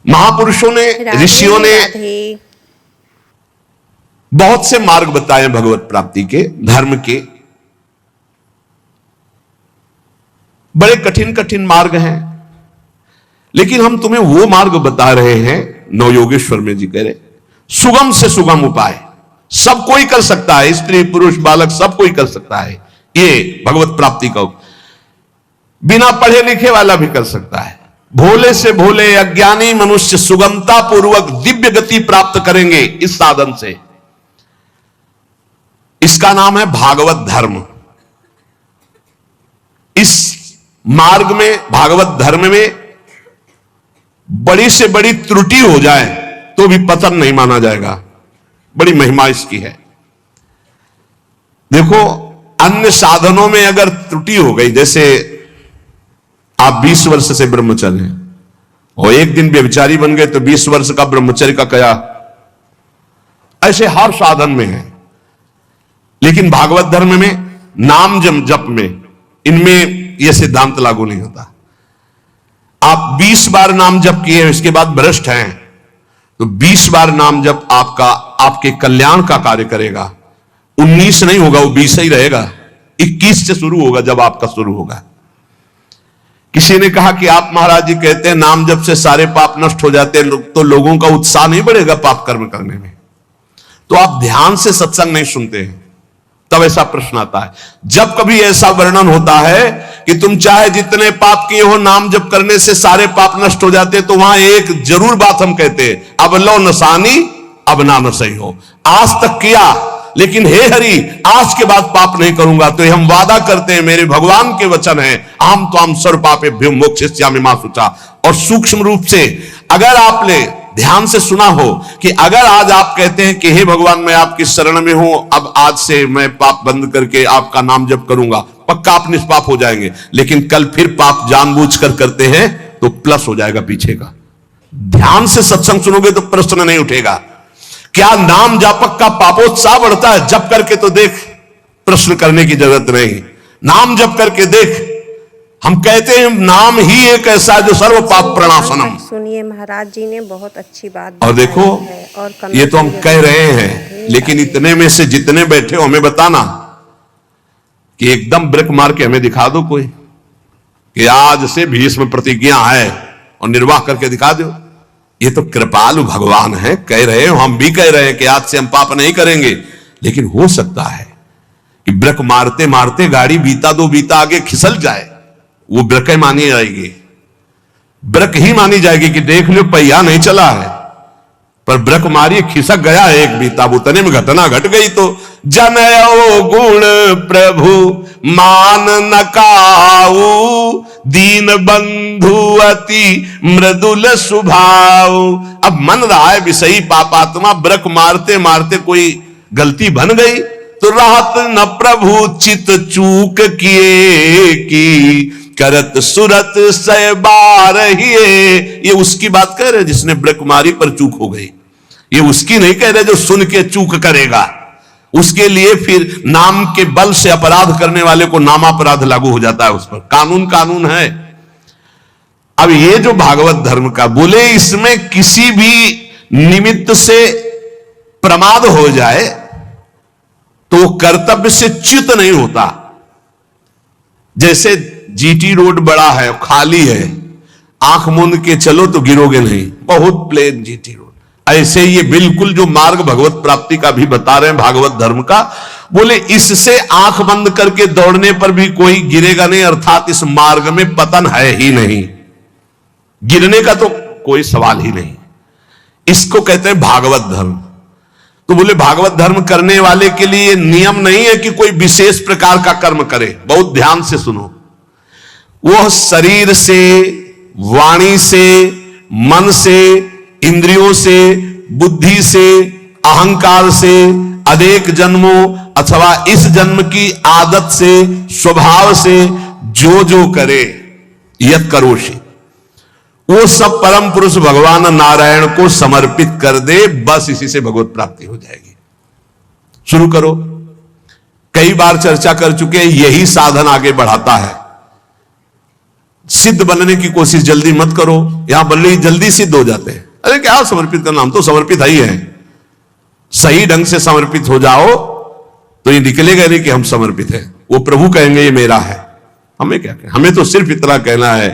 महापुरुषों ने, ऋषियों ने राधे बहुत से मार्ग बताए भगवत प्राप्ति के, धर्म के। बड़े कठिन कठिन मार्ग हैं, लेकिन हम तुम्हें वो मार्ग बता रहे हैं, नवयोगेश्वर में जी कह रहे, सुगम से सुगम उपाय। सब कोई कर सकता है, स्त्री पुरुष बालक सब कोई कर सकता है। ये भगवत प्राप्ति का बिना पढ़े लिखे वाला भी कर सकता है। भोले से भोले अज्ञानी मनुष्य सुगमता पूर्वक दिव्य गति प्राप्त करेंगे इस साधन से। इसका नाम है भागवत धर्म। इस मार्ग में, भागवत धर्म में बड़ी से बड़ी त्रुटि हो जाए तो भी पतन नहीं माना जाएगा। बड़ी महिमा इसकी है। देखो, अन्य साधनों में अगर त्रुटि हो गई, जैसे आप 20 वर्ष से ब्रह्मचर्य हैं और एक दिन व्यभिचारी बन गए तो 20 वर्ष का ब्रह्मचर्य का क्या, ऐसे हर साधन में है। लेकिन भागवत धर्म में, नाम जप में, इनमें यह सिद्धांत लागू नहीं होता। आप 20 बार नाम जप किए, इसके बाद भ्रष्ट हैं, तो 20 बार नाम जप आपके कल्याण का कार्य करेगा। 19 नहीं होगा, वो 20 ही रहेगा। 21 से शुरू होगा जब आपका शुरू होगा। किसी ने कहा कि आप महाराज जी कहते हैं नाम जप से सारे पाप नष्ट हो जाते हैं, तो लोगों का उत्साह नहीं बढ़ेगा पाप कर्म करने में। तो आप ध्यान से सत्संग नहीं सुनते हैं, तब ऐसा प्रश्न आता है। जब कभी ऐसा वर्णन होता है कि तुम चाहे जितने पाप किए हो, नाम जप करने से सारे पाप नष्ट हो जाते, तो वहां एक जरूर बात हम कहते हैं, अब लो नसानी अब ना नसई हो। आज तक किया, लेकिन हे हरि आज के बाद पाप नहीं करूंगा। तो हम वादा करते हैं, मेरे भगवान के वचन है, आम तो आम सर्व पापे भ्यो मोक्षयिष्यामि मा शुचा। और सूक्ष्म रूप से अगर आपने ध्यान से सुना हो कि अगर आज आप कहते हैं कि हे भगवान मैं आपकी शरण में हूं, अब आज से मैं पाप बंद करके आपका नाम जप करूंगा, पक्का आप निष्पाप हो जाएंगे। लेकिन कल फिर पाप जानबूझकर करते हैं तो प्लस हो जाएगा पीछे का। ध्यान से सत्संग सुनोगे तो प्रश्न नहीं उठेगा। क्या नाम जापक का पापोत्साह बढ़ता है? जप करके तो देख, प्रश्न करने की जरूरत नहीं। नाम जप करके देख। हम कहते हैं नाम ही एक ऐसा है जो सर्व पाप प्रणाशनम। सुनिए, महाराज जी ने बहुत अच्छी बात और देखो, और ये तो हम कह रहे हैं, लेकिन इतने में से जितने बैठे हो हमें बताना कि एकदम ब्रेक मार के हमें दिखा दो कोई कि आज से भीष्म प्रतिज्ञा है और निर्वाह करके दिखा दो। ये तो कृपालु भगवान है, कह रहे हो, हम भी कह रहे हैं कि आज से हम पाप नहीं करेंगे। लेकिन हो सकता है कि ब्रेक मारते मारते गाड़ी बीता दो बीता आगे खिसल जाए, वो ब्रेक मानी जाएगी, ब्रेक ही मानी जाएगी कि देख लो पहिया नहीं चला है, पर ब्रेक मारी खिसक गया एक बीता, उतने में घटना घट गई। तो जनयो गुण प्रभु मान न काऊ, दीन बंधु अति मृदुल स्वभाव। अब मन रहा है विषयी पापात्मा, ब्रेक मारते मारते कोई गलती बन गई तो राहत न प्रभु चित चूक किए की, करत सुरत सय बार ही। ये उसकी बात कह रहे जिसने ब्रेक मारी पर चूक हो गई, ये उसकी नहीं कह रहे जो सुन के चूक करेगा। उसके लिए फिर नाम के बल से अपराध करने वाले को नामापराध लागू हो जाता है उस पर। कानून है। अब ये जो भागवत धर्म का बोले, इसमें किसी भी निमित्त से प्रमाद हो जाए तो कर्तव्य से च्युत नहीं होता। जैसे जीटी रोड बड़ा है, खाली है, आंख मूंद के चलो तो गिरोगे नहीं, बहुत प्लेन जीटी रोड। ऐसे ये बिल्कुल जो मार्ग भगवत प्राप्ति का भी बता रहे हैं भागवत धर्म का, बोले इससे आंख बंद करके दौड़ने पर भी कोई गिरेगा नहीं, अर्थात इस मार्ग में पतन है ही नहीं, गिरने का तो कोई सवाल ही नहीं। इसको कहते हैं भागवत धर्म। तो बोले भागवत धर्म करने वाले के लिए नियम नहीं है कि कोई विशेष प्रकार का कर्म करे। बहुत ध्यान से सुनो, वह शरीर से, वाणी से, मन से, इंद्रियों से, बुद्धि से, अहंकार से, अनेक जन्मों अथवा इस जन्म की आदत से, स्वभाव से जो जो करे यत करोषि, वो सब परम पुरुष भगवान नारायण को समर्पित कर दे, बस इसी से भगवत प्राप्ति हो जाएगी। शुरू करो। कई बार चर्चा कर चुके हैं, यही साधन आगे बढ़ाता है। सिद्ध बनने की कोशिश जल्दी मत करो, यहां बल्ले जल्दी सिद्ध हो जाते हैं। अरे क्या समर्पित करना, हम तो समर्पित ही है। सही ढंग से समर्पित हो जाओ तो ये निकलेगा नहीं कि हम समर्पित हैं। वो प्रभु कहेंगे ये मेरा है। हमें क्या कहें, हमें तो सिर्फ इतना कहना है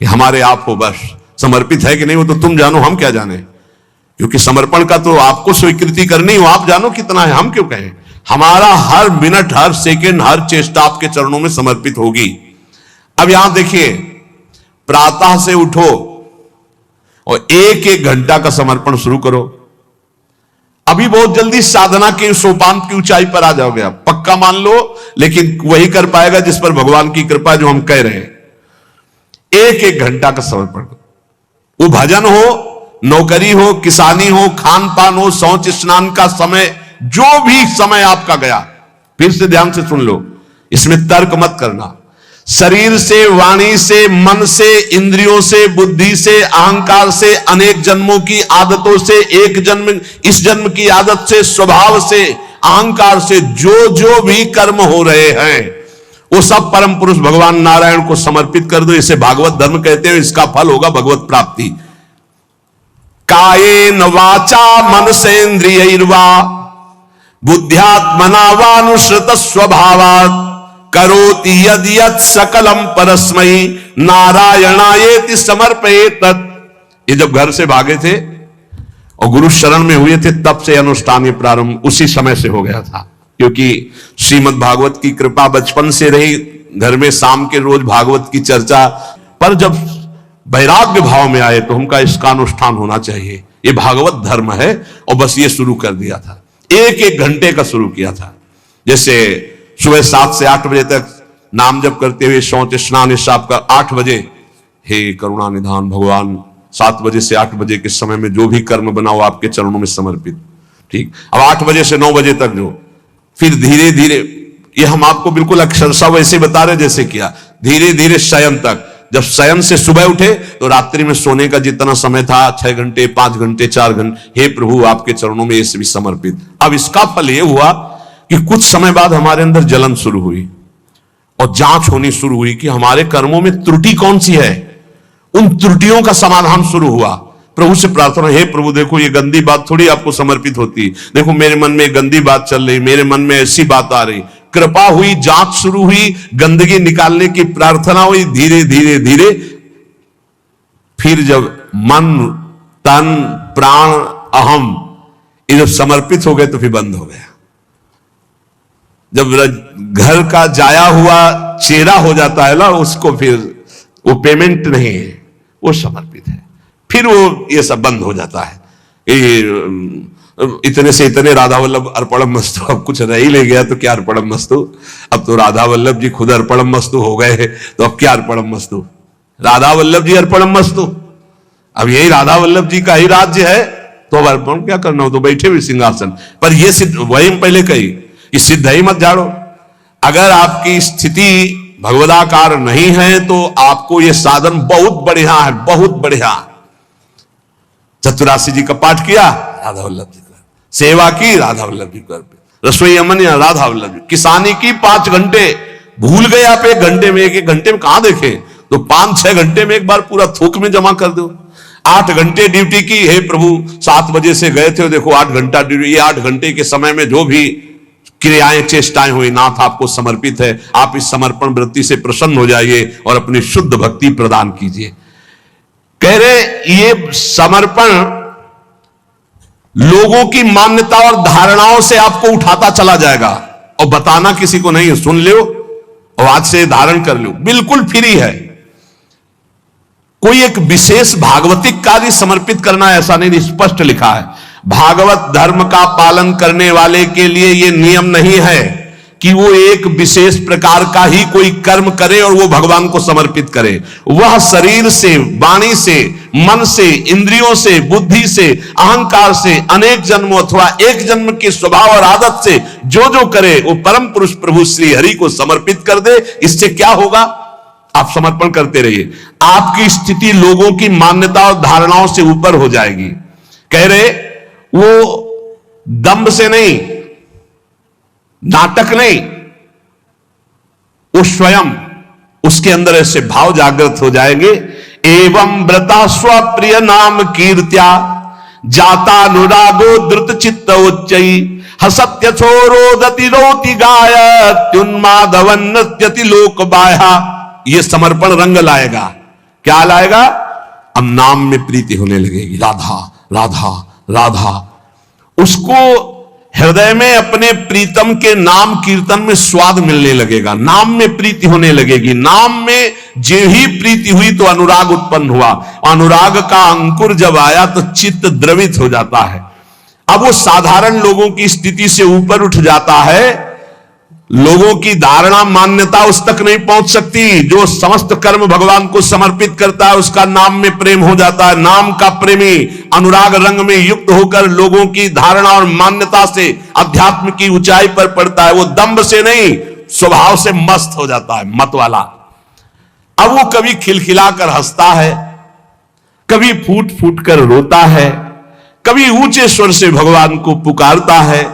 कि हमारे आप हो, बस। समर्पित है कि नहीं वो तो तुम जानो, हम क्या जाने। क्योंकि समर्पण का तो आपको स्वीकृति करनी हो, आप जानो कितना है, हम क्यों कहें। हमारा हर मिनट, हर सेकंड, हर चेष्टा आपके चरणों में समर्पित होगी। अब यहां देखिए, प्रातः से उठो और एक एक घंटा का समर्पण शुरू करो। अभी बहुत जल्दी साधना के सोपान की ऊंचाई पर आ जाओगे आप, पक्का मान लो। लेकिन वही कर पाएगा जिस पर भगवान की कृपा, जो हम कह रहे हैं। एक एक घंटा का समर्पण, वो भजन हो, नौकरी हो, किसानी हो, खान पान हो, शौच स्नान का समय, जो भी समय आपका गया, फिर से ध्यान से सुन लो, इसमें तर्क मत करना। शरीर से, वाणी से, मन से, इंद्रियों से, बुद्धि से, अहंकार से, अनेक जन्मों की आदतों से, एक जन्म, इस जन्म की आदत से, स्वभाव से, अहंकार से जो जो भी कर्म हो रहे हैं, वो सब परम पुरुष भगवान नारायण को समर्पित कर दो। इसे भागवत धर्म कहते हैं। इसका फल होगा भगवत प्राप्ति। कायेन वाचा मनसेन्द्रियैर्वा बुद्ध्यात्मना वानुसृत स्वभावात् करोति यद यत् सकलम परस्मै नारायणायेति समर्पयेत। ये जब घर से भागे थे और गुरु शरण में हुए थे, तब से अनुष्ठान ये प्रारंभ उसी समय से हो गया था। क्योंकि श्रीमद् भागवत की कृपा बचपन से रही, घर में शाम के रोज भागवत की चर्चा। पर जब वैराग्य भाव में आए तो हमका इसका अनुष्ठान होना चाहिए, ये भागवत धर्म है। और बस ये शुरू कर दिया था, एक एक घंटे का शुरू किया था। जैसे सुबह 7 से 8 बजे तक नाम जप करते हुए शौच स्नान हिसाब का 8 बजे, हे करुणा निधान भगवान, 7 बजे से 8 बजे के समय में जो भी कर्म बनाओ आपके चरणों में समर्पित। ठीक, अब 8 बजे से 9 बजे तक जो, फिर धीरे धीरे, ये हम आपको बिल्कुल अक्षरशः वैसे बता रहे जैसे किया, धीरे धीरे शयन तक। जब शयन से सुबह उठे तो रात्रि में सोने का जितना समय था, 6 घंटे, 5 घंटे, 4 घंटे, हे प्रभु आपके चरणों में ये भी समर्पित। अब इसका फल ये हुआ कि कुछ समय बाद हमारे अंदर जलन शुरू हुई और जांच होनी शुरू हुई कि हमारे कर्मों में त्रुटि कौन सी है। उन त्रुटियों का समाधान शुरू हुआ। प्रभु से प्रार्थना, हे प्रभु देखो ये गंदी बात थोड़ी आपको समर्पित होती, देखो मेरे मन में गंदी बात चल रही, मेरे मन में ऐसी बात आ रही। कृपा हुई, जांच शुरू हुई, गंदगी निकालने की प्रार्थना हुई। धीरे धीरे धीरे फिर जब मन, तन, प्राण, अहम ये जब समर्पित हो गए तो फिर बंद हो गया। जब घर का जाया हुआ चेहरा हो जाता है ना, उसको फिर वो पेमेंट नहीं है, वो समर्पित है। फिर वो ये सब बंद हो जाता है। इतने से इतने राधा वल्लभ अर्पणम मस्तु, अब कुछ रह ही ले गया तो क्या अर्पणम मस्तु। अब तो राधा वल्लभ जी खुद अर्पणम मस्तु हो गए, तो अब क्या अर्पणम मस्तु, राधा वल्लभ जी अर्पणम मस्तु। अब यही राधा वल्लभ जी का ही राज्य है, तो अब अर्पण क्या करना हो, तो बैठे हुए सिंहासन पर। ये सिद्ध, वही हम पहले कही कि सिद्ध ही मत झाड़ो। अगर आपकी स्थिति भगवदाकार नहीं है तो आपको ये साधन बहुत बढ़िया है, बहुत बढ़िया। चतुरासी जी का पाठ किया, राधा वल्लभ जी का सेवा की, राधा वल्लभ जी कर, रसोई अमन या राधा वल्लभ जी, किसानी की 5 घंटे, भूल गए आप 1 घंटे में, 1 घंटे में कहां देखे, तो 5-6 घंटे में एक बार पूरा थोक में जमा कर दो। 8 घंटे ड्यूटी की, हे प्रभु 7 बजे से गए थे, देखो 8 घंटा ड्यूटी। ये 8 घंटे के समय में जो भी क्रियाएं, चेष्टाएं हुई, नाथ आपको समर्पित है। आप इस समर्पण वृत्ति से प्रसन्न हो जाइए और अपनी शुद्ध भक्ति प्रदान कीजिए। कह रहे ये समर्पण लोगों की मान्यता और धारणाओं से आपको उठाता चला जाएगा, और बताना किसी को नहीं, सुन लो और आज से धारण कर लो, बिल्कुल फ्री है। कोई एक विशेष भागवतिक कार्य समर्पित करना ऐसा नहीं, स्पष्ट लिखा है। भागवत धर्म का पालन करने वाले के लिए यह नियम नहीं है कि वो एक विशेष प्रकार का ही कोई कर्म करे और वो भगवान को समर्पित करे। वह शरीर से, वाणी से, मन से, इंद्रियों से, बुद्धि से, अहंकार से, अनेक जन्मों अथवा एक जन्म के स्वभाव और आदत से जो जो करे वो परम पुरुष प्रभु श्री हरि को समर्पित कर दे। इससे क्या होगा, आप समर्पण करते रहिए, आपकी स्थिति लोगों की मान्यता और धारणाओं से ऊपर हो जाएगी। कह रहे वो दंभ से नहीं, नाटक नहीं, वो स्वयं उसके अंदर ऐसे भाव जागृत हो जाएंगे। एवं व्रता स्वप्रिय नाम कीर्त्या जाता अनुरागो द्रुत चित्त उच्चई हसत्य छोरोदति रोति गायत्युन्मादवन नृत्यति लोक बाह्या। ये समर्पण रंग लाएगा। क्या लाएगा? अब नाम में प्रीति होने लगेगी। राधा राधा राधा। उसको हृदय में अपने प्रीतम के नाम कीर्तन में स्वाद मिलने लगेगा। नाम में प्रीति होने लगेगी। नाम में जो ही प्रीति हुई तो अनुराग उत्पन्न हुआ। अनुराग का अंकुर जब आया तो चित्त द्रवित हो जाता है। अब वो साधारण लोगों की स्थिति से ऊपर उठ जाता है। लोगों की धारणा मान्यता उस तक नहीं पहुंच सकती। जो समस्त कर्म भगवान को समर्पित करता है उसका नाम में प्रेम हो जाता है। नाम का प्रेमी अनुराग रंग में युक्त होकर लोगों की धारणा और मान्यता से अध्यात्म की ऊंचाई पर पड़ता है। वो दंभ से नहीं, स्वभाव से मस्त हो जाता है, मत वाला। अब वो कभी खिलखिलाकर हंसता है, कभी फूट फूट कर रोता है, कभी ऊंचे स्वर से भगवान को पुकारता है,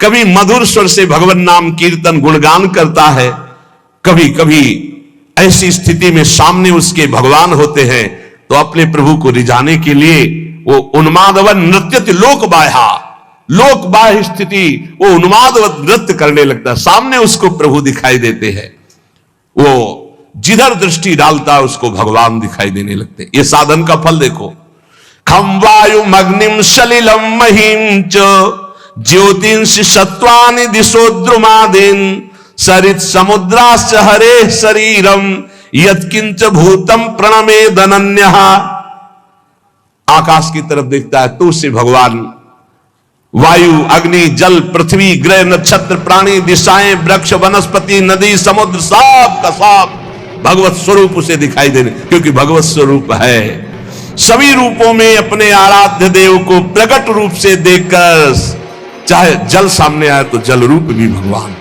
कभी मधुर स्वर से भगवान नाम कीर्तन गुणगान करता है। कभी कभी ऐसी स्थिति में सामने उसके भगवान होते हैं तो अपने प्रभु को रिझाने के लिए वो उन्मादवन नृत्यति लोक बाह्या, लोक बाह्य स्थिति वो उन्मादवत नृत्य करने लगता है। सामने उसको प्रभु दिखाई देते हैं। वो जिधर दृष्टि डालता है उसको भगवान दिखाई देने लगते। ये साधन का फल देखो। खम वायु अग्निम सलिलम महिम च ज्योतिंश सत्वानि दिशो द्रुमादीन सरित समुद्राश्च हरे शरीरम यत्किंच भूतम प्रणमे दनन्यः। आकाश की तरफ देखता है तो उससे भगवान वायु अग्नि जल पृथ्वी ग्रह नक्षत्र प्राणी दिशाएं वृक्ष वनस्पति नदी समुद्र सब का सब भगवत स्वरूप उसे दिखाई देने, क्योंकि भगवत स्वरूप है। सभी रूपों में अपने आराध्य देव को प्रकट रूप से देखकर, चाहे जल सामने आए तो जल रूप भी भगवान,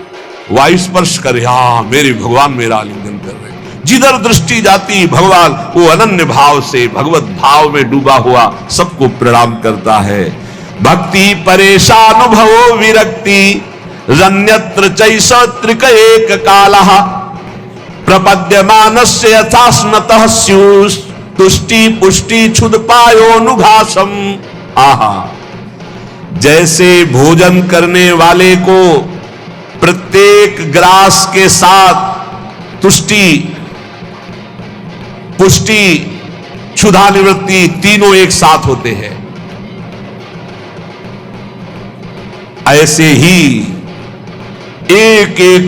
वायु स्पर्श करे, हाँ मेरे भगवान मेरा आलिंगन कर रहे हैं। जिधर दृष्टि जाती भगवान वो अनन्य भाव से भगवत भाव में डूबा हुआ सबको प्रणाम करता है। भक्ति परेशानुभवो विरक्ति रन्यत्र चैष त्रिक एक कालः प्रपद्यमानस्य यथास्नतः स्युस् तुष्टि पुष्टि क्षुद पायोनुभासम। आहा, जैसे भोजन करने वाले को प्रत्येक ग्रास के साथ तुष्टि पुष्टि क्षुधा निवृत्ति तीनों एक साथ होते हैं, ऐसे ही एक एक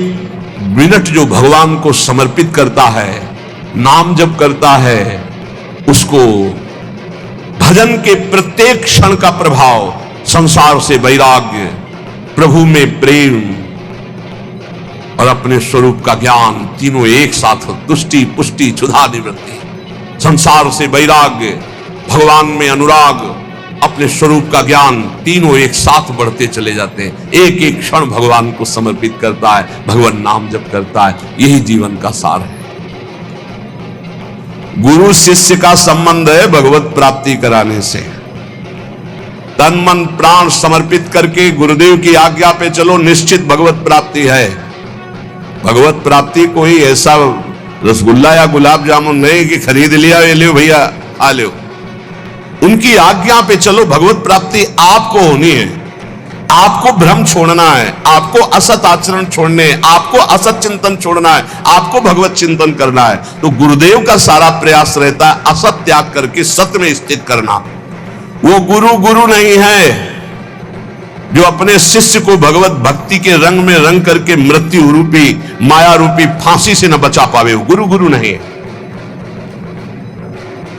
मिनट जो भगवान को समर्पित करता है, नाम जप करता है, उसको भजन के प्रत्येक क्षण का प्रभाव, संसार से वैराग्य, प्रभु में प्रेम और अपने स्वरूप का ज्ञान तीनों एक साथ, तुष्टि पुष्टि क्षुधा निवृत्ति, संसार से वैराग्य, भगवान में अनुराग, अपने स्वरूप का ज्ञान, तीनों एक साथ बढ़ते चले जाते हैं। एक एक क्षण भगवान को समर्पित करता है, भगवान नाम जप करता है। यही जीवन का सार है। गुरु शिष्य का संबंध है भगवत प्राप्ति कराने से। तन मन प्राण समर्पित करके गुरुदेव की आज्ञा पे चलो, निश्चित भगवत प्राप्ति है। भगवत प्राप्ति कोई ऐसा रसगुल्ला या गुलाब जामुन नहीं कि खरीद लिया, ये लो भैया आ लो। उनकी आज्ञा पे चलो, भगवत प्राप्ति आपको होनी है। आपको भ्रम छोड़ना है, आपको असत आचरण छोड़ने, आपको असत चिंतन छोड़ना है, आपको भगवत चिंतन करना है। तो गुरुदेव का सारा प्रयास रहता है असत त्याग करके सत्य में स्थित करना। वो गुरु गुरु नहीं है जो अपने शिष्य को भगवत भक्ति के रंग में रंग करके मृत्यु रूपी माया रूपी फांसी से न बचा पावे। वो गुरु गुरु नहीं है।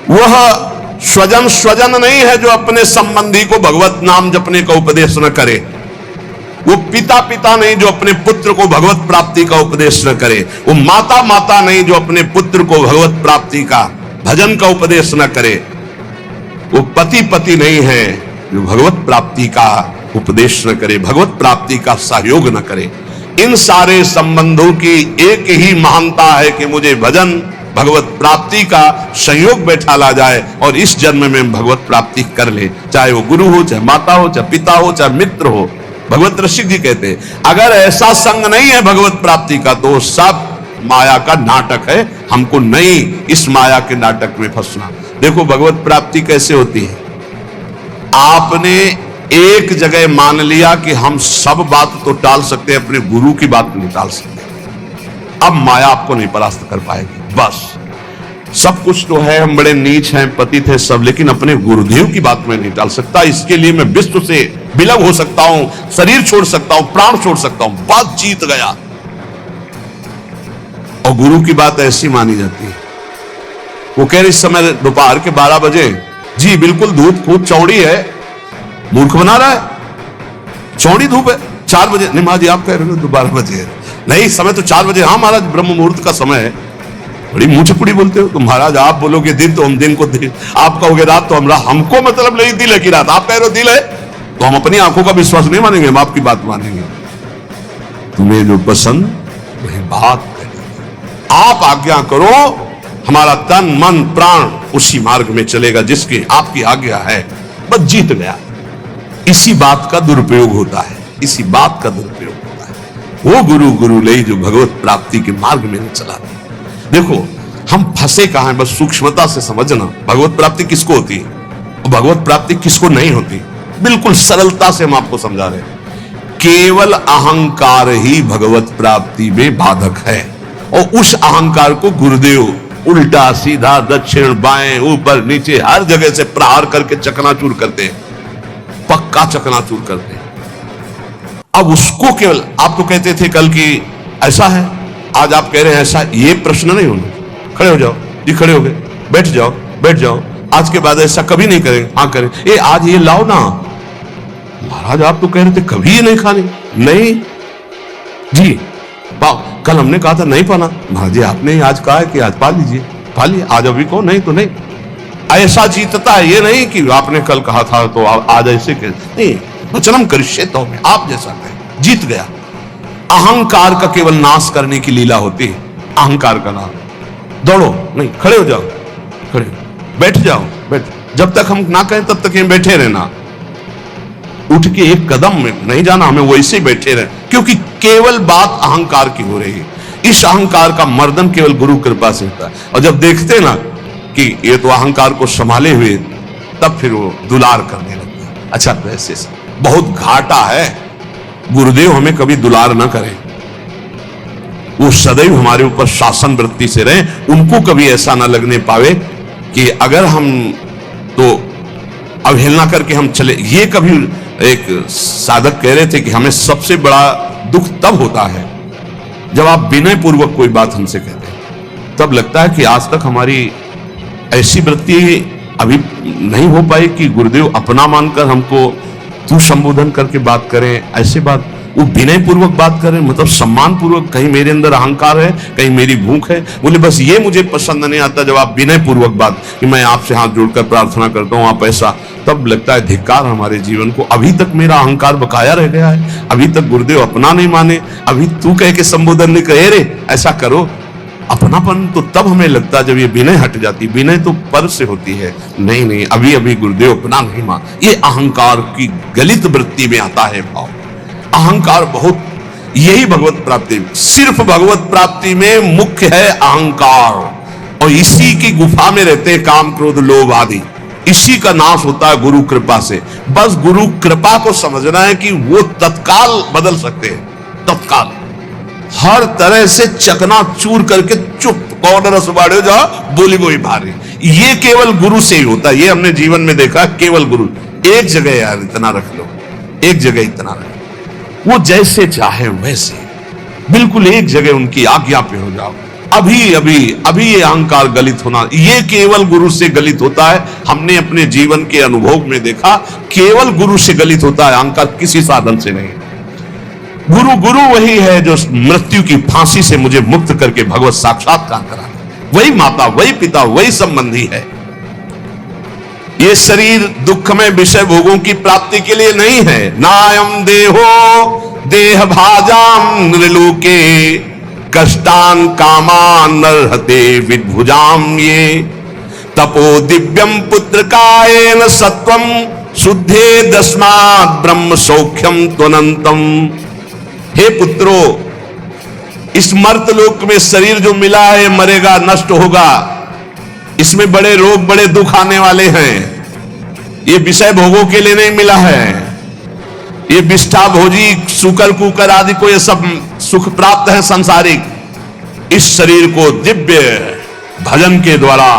वह स्वजन स्वजन नहीं है जो अपने संबंधी को भगवत नाम जपने का उपदेश न करे। वो पिता पिता नहीं जो अपने पुत्र को भगवत प्राप्ति का उपदेश न करे। वो माता माता नहीं जो अपने पुत्र को भगवत प्राप्ति का भजन का उपदेश न करे। वो पति पति नहीं है जो भगवत प्राप्ति का उपदेश न करे, भगवत प्राप्ति का सहयोग न करे। इन सारे संबंधों की एक ही महानता है कि मुझे भजन भगवत प्राप्ति का संयोग बैठा ला जाए और इस जन्म में भगवत प्राप्ति कर ले, चाहे वो गुरु हो, चाहे माता हो, चाहे पिता हो, चाहे मित्र हो। भगवत रसिक जी कहते हैं अगर ऐसा संग नहीं है भगवत प्राप्ति का तो सब माया का नाटक है, हमको नहीं इस माया के नाटक में फंसना। देखो भगवत प्राप्ति कैसे होती है। आपने एक जगह मान लिया कि हम सब बात तो टाल सकते हैं, अपने गुरु की बात नहीं टाल सकते। अब माया आपको नहीं परास्त कर पाएगी। बस सब कुछ तो है, हम बड़े नीच हैं, पतित है सब, लेकिन अपने गुरुदेव की बात में नहीं टाल सकता। इसके लिए मैं विश्व से विलग हो सकता हूं, शरीर छोड़ सकता हूं, प्राण छोड़ सकता हूं, बात जीत गया। और गुरु की बात ऐसी मानी जाती है। वो कह रहे इस समय दोपहर के 12 बजे, जी बिल्कुल धूप खूब चौड़ी है, मूर्ख बना रहा है, चौड़ी धूप है। 4 बजे नहीं महाराज आप कह रहे हो 12 बजे है, नहीं समय तो 4 बजे। हाँ महाराज ब्रह्म मुहूर्त का समय है। बड़ी मुंह चुपड़ी बोलते हो तो महाराज, आप बोलोगे दिन तो हम दिन को दिन, आप कहोगे रात तो हमरा, हमको मतलब नहीं दिल है कि रात, आप कह रहे हो दिल है, तो हम अपनी आंखों का विश्वास नहीं मानेंगे, हम आपकी बात मानेंगे। तुम्हें जो पसंद वही बात करेंगे। आप आज्ञा करो, हमारा तन मन प्राण उसी मार्ग में चलेगा जिसकी आपकी आज्ञा है। बस जीत गया। इसी बात का दुरुपयोग होता है, इसी बात का दुरुपयोग होता है। वो गुरु गुरु ले जो भगवत प्राप्ति के मार्ग में नहीं चला। देखो हम फंसे कहां हैं, बस सूक्ष्मता से समझना। भगवत प्राप्ति किसको होती है और भगवत प्राप्ति किसको नहीं होती, बिल्कुल सरलता से हम आपको समझा रहे हैं। केवल अहंकार ही भगवत प्राप्ति में बाधक है, और उस अहंकार को गुरुदेव उल्टा सीधा दक्षिण बाएं ऊपर नीचे हर जगह से प्रहार करके चकनाचूर करते हैं, पक्का चकनाचूर करते हैं। अब उसको केवल, आप तो कहते थे कल की ऐसा है, आज आप कह रहे हैं ऐसा, ये प्रश्न नहीं होना। खड़े हो जाओ जी, खड़े हो गए, बैठ जाओ बैठ जाओ, आज के बाद ऐसा कभी नहीं करेंगे। हाँ करें, ए आज ये लाओ ना महाराज, आप तो कह रहे थे कभी ये नहीं खानी। नहीं जी पाओ, कल हमने कहा था नहीं पाना, महाराज जी आपने आज कहा है कि आज पा लीजिए, पा लिए, आज अभी को नहीं तो नहीं। ऐसा जीतता है, ये नहीं कि आपने कल कहा था तो आज ऐसे नहीं, वचनम करिष्ये तो आप जैसा कहें, जीत गया। अहंकार का केवल नाश करने की लीला होती है, अहंकार का नाश। दौड़ो नहीं, खड़े हो जाओ, खड़े बैठ जाओ, बैठ, जब तक हम ना कहें तब तक ये बैठे रहना, उठ के एक कदम में नहीं जाना, हमें वैसे ही बैठे रहे, क्योंकि केवल बात अहंकार की हो रही है। इस अहंकार का मर्दन केवल गुरु कृपा से होता है। और जब देखते ना कि ये तो अहंकार को संभाले हुए, तब फिर वो दुलार करने लगता है। अच्छा वैसे बहुत घाटा है, गुरुदेव हमें कभी दुलार ना करें, वो सदैव हमारे ऊपर शासन वृत्ति से रहे, उनको कभी ऐसा ना लगने पावे कि अगर हम तो अवहेलना करके हम चले। ये कभी एक साधक कह रहे थे कि हमें सबसे बड़ा दुख तब होता है जब आप विनय पूर्वक कोई बात हमसे कहते हैं, तब लगता है कि आज तक हमारी ऐसी वृत्ति अभी नहीं हो पाई कि गुरुदेव अपना मानकर हमको तू संबोधन करके बात करें। ऐसे बात वो विनय पूर्वक बात करें, मतलब सम्मान पूर्वक। कहीं मेरे अंदर अहंकार है, कहीं मेरी भूख है। बोले बस ये मुझे पसंद नहीं आता जब आप विनय पूर्वक बात, कि मैं आपसे हाथ जोड़कर प्रार्थना करता हूं आप ऐसा, तब लगता है धिक्कार हमारे जीवन को। अभी तक मेरा अहंकार बकाया रह गया है, अभी तक गुरुदेव अपना नहीं माने, अभी तू कह के संबोधन नहीं कहे रे ऐसा करो। अपनापन तो तब हमें लगता है जब ये विनय हट जाती। विनय तो पर से होती है, नहीं नहीं अभी अभी गुरुदेव अपना नहीं मान। ये अहंकार की गलित वृत्ति में आता है भाव। अहंकार बहुत, यही भगवत प्राप्ति, सिर्फ भगवत प्राप्ति में मुख्य है अहंकार, और इसी की गुफा में रहते हैं काम क्रोध लोभ आदि। इसी का नाश होता है गुरु कृपा से। बस गुरु कृपा को समझना है कि वो तत्काल बदल सकते हैं, तत्काल हर तरह से चकनाचूर करके चुप कौन रस बाड़े जा बोली वही भारी। ये केवल गुरु से ही होता है, ये हमने जीवन में देखा। केवल गुरु, एक जगह यार इतना रख लो, एक जगह इतना रख लो, वो जैसे चाहे वैसे, बिल्कुल एक जगह उनकी आज्ञा पे हो जाओ। अभी अभी अभी ये अहंकार गलित होना, ये केवल गुरु से गलित होता है। हमने अपने जीवन के अनुभव में देखा, केवल गुरु से गलित होता है अहंकार, किसी साधन से नहीं। गुरु गुरु वही है जो मृत्यु की फांसी से मुझे मुक्त करके भगवत साक्षात्कार करा, वही माता वही पिता वही संबंधी है। ये शरीर दुखमय विषय भोगों की प्राप्ति के लिए नहीं है। नायम देहो देह भाजाम नृलोके कष्टान कामान नरहते विद्भुजाम ये तपो दिव्यम पुत्र कायेन सत्वम शुद्धे दस्मात् ब्रह्म सौख्यम त्वनंतम। हे पुत्रो, इस मर्त लोक में शरीर जो मिला है मरेगा, नष्ट होगा। इसमें बड़े रोग, बड़े दुख आने वाले हैं। ये विषय भोगों के लिए नहीं मिला है। ये विष्ठा भोजी, सुकर कुकर आदि को ये सब सुख प्राप्त है सांसारिक। इस शरीर को दिव्य भजन के द्वारा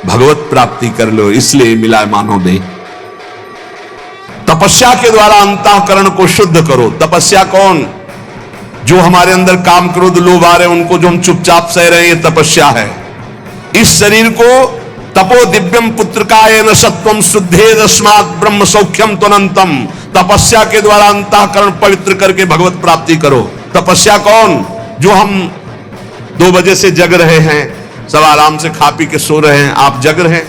भगवत प्राप्ति कर लो, इसलिए मिला है मानव देह। तपस्या के द्वारा अंतःकरण को शुद्ध करो। तपस्या कौन? जो हमारे अंदर काम क्रोध लोभ आ रहे हैं उनको जो हम चुपचाप सह रहे हैं, ये तपस्या है। इस शरीर को तपो दिव्यम पुत्रकायेन सत्वम शुद्धेदस्मात् ब्रह्म सौख्यम त्वनंतम। तपस्या के द्वारा अंतःकरण पवित्र करके भगवत प्राप्ति करो। तपस्या कौन? जो हम 2 बजे से जग रहे हैं, सब आराम से खा पी के सो रहे हैं, आप जग रहे हैं।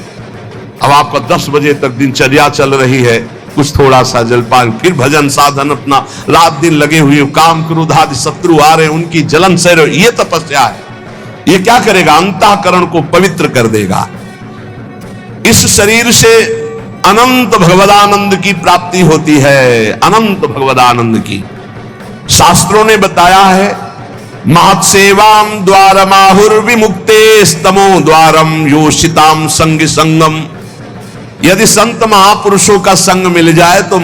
अब आपका 10 बजे तक दिनचर्या चल रही है, कुछ थोड़ा सा जलपान, फिर भजन साधन, अपना रात दिन लगे हुए, काम क्रोध आदि शत्रु आ रहे हैं, उनकी जलन सह रहे, ये तपस्या है। ये क्या करेगा? अंतःकरण को पवित्र कर देगा। इस शरीर से अनंत भगवदानंद की प्राप्ति होती है, अनंत भगवदानंद की। शास्त्रों ने बताया है, महत्सेवाम द्वारमाहुर विमुक्ते स्तमो द्वारम योषिताम संग संगम। यदि संत महापुरुषों का संग मिल जाए तो